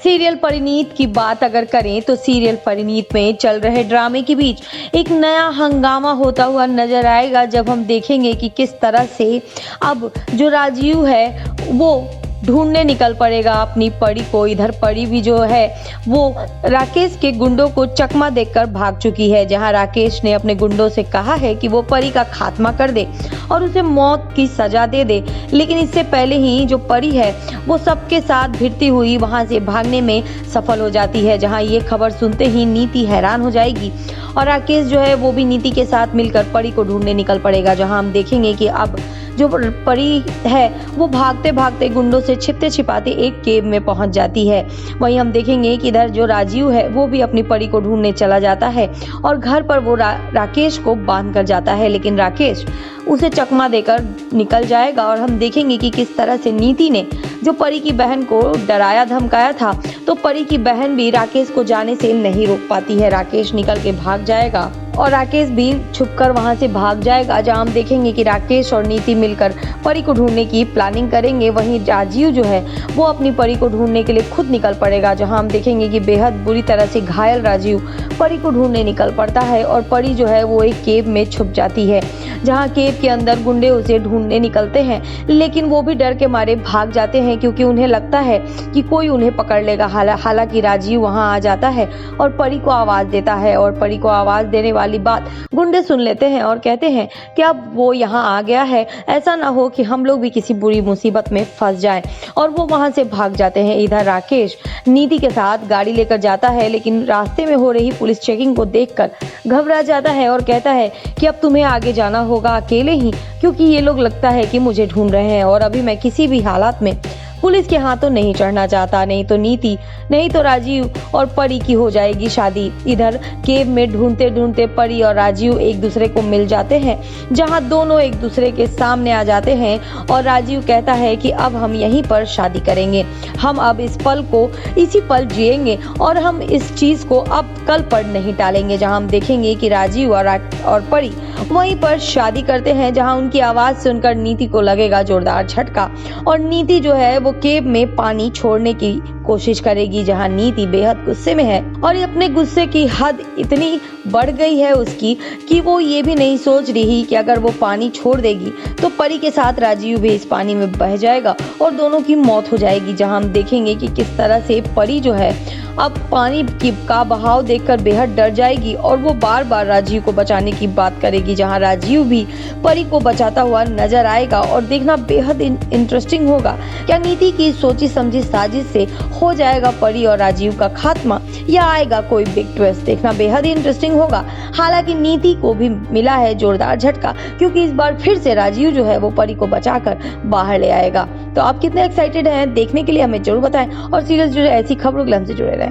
Serial Parineet की बात अगर करें तो सीरियल परिणीत में चल रहे ड्रामे के बीच एक नया हंगामा होता हुआ नजर आएगा जब हम देखेंगे कि किस तरह से अब जो राजीव है वो ढूंढने निकल पड़ेगा अपनी परी को। इधर परी भी जो है वो राकेश के गुंडों को चकमा देकर भाग चुकी है, जहां राकेश ने अपने गुंडों से कहा है कि वो परी का खात्मा कर दे और उसे मौत की सजा दे दे। लेकिन इससे पहले ही जो परी है वो सबके साथ भिड़ती हुई वहां से भागने में सफल हो जाती है, जहां ये खबर सुनते ही नीति हैरान हो जाएगी और राकेश जो है वो भी नीति के साथ मिलकर परी को ढूंढने निकल पड़ेगा। जहां हम देखेंगे कि अब जो परी है वो भागते भागते गुंडों से छिपते छिपाते एक केव में पहुंच जाती है। वहीं हम देखेंगे कि इधर जो राजीव है वो भी अपनी परी को ढूंढने चला जाता है और घर पर वो राकेश को बांध कर जाता है, लेकिन राकेश उसे चकमा देकर निकल जाएगा। और हम देखेंगे कि किस तरह से नीति ने जो परी की बहन को डराया धमकाया था, तो परी की बहन भी राकेश को जाने से नहीं रोक पाती है। राकेश निकल के भाग जाएगा और राकेश भी छुपकर वहां से भाग जाएगा, जहां हम देखेंगे कि राकेश और नीति मिलकर परी को ढूंढने की प्लानिंग करेंगे। वहीं राजीव जो है वो अपनी परी को ढूंढने के लिए खुद निकल पड़ेगा, जहां हम देखेंगे कि बेहद बुरी तरह से घायल राजीव परी को ढूंढने निकल पड़ता है और परी जो है वो एक केव में छुप जाती है, जहां केव के अंदर गुंडे उसे ढूंढने निकलते हैं, लेकिन वो भी डर के मारे भाग जाते हैं क्योंकि उन्हें लगता है कि कोई उन्हें पकड़ लेगा। हालांकि राजीव वहां आ जाता है और परी को आवाज देता है और परी को आवाज देने वाली बात गुंडे सुन लेते हैं और कहते हैं कि अब वो यहाँ आ गया है, ऐसा ना हो कि हम लोग भी किसी बुरी मुसीबत में फंस जाएं, और वो वहां से भाग जाते हैं। इधर राकेश नीति के साथ गाड़ी लेकर जाता है, लेकिन रास्ते में हो रही पुलिस चेकिंग को देखकर घबरा जाता है और कहता है कि अब तुम्हें आगे जाना होगा अकेले ही, क्योंकि ये लोग लगता है कि मुझे ढूंढ रहे हैं और अभी मैं किसी भी हालात में पुलिस के हाथों नहीं चढ़ना चाहता, नहीं तो नीति नहीं तो राजीव और परी की हो जाएगी शादी। इधर केव में ढूंढते ढूंढते परी और राजीव एक दूसरे को मिल जाते हैं, जहां दोनों एक दूसरे के सामने आ जाते हैं और राजीव कहता है कि अब हम यहीं पर शादी करेंगे, हम अब इस पल को इसी पल जिएंगे और हम इस चीज को अब कल पर नहीं टालेंगे। जहां हम देखेंगे कि राजीव और परी वहीं पर शादी करते हैं, जहां उनकी आवाज सुनकर नीति को लगेगा जोरदार झटका और नीति जो है वो केव में पानी छोड़ने की कोशिश करेगी, जहां नीति बेहद गुस्से में है और अपने गुस्से की हद इतनी बढ़ गई है उसकी कि वो ये भी नहीं सोच रही कि अगर वो पानी छोड़ देगी तो परी के साथ राजीव भी इस पानी में बह जाएगा और दोनों की मौत हो जाएगी। जहां हम देखेंगे कि किस तरह से परी जो है अब पानी का बहाव देखकर बेहद डर जाएगी और वो बार बार राजीव को बचाने की बात करेगी, जहां राजीव भी परी को बचाता हुआ नजर आएगा। और देखना बेहद इंटरेस्टिंग होगा, क्या नीति की सोची समझी साजिश से हो जाएगा परी और राजीव का खात्मा या आएगा कोई बिग ट्विस्ट। देखना बेहद इंटरेस्टिंग होगा। हालांकि नीति को भी मिला है जोरदार झटका, क्योंकि इस बार फिर से राजीव जो है वो परी को बचाकर बाहर ले आएगा। तो आप कितने एक्साइटेड हैं देखने के लिए हमें जरूर बताएं और सीरियस जो है ऐसी खबरों के लिए हमसे जुड़े रहें।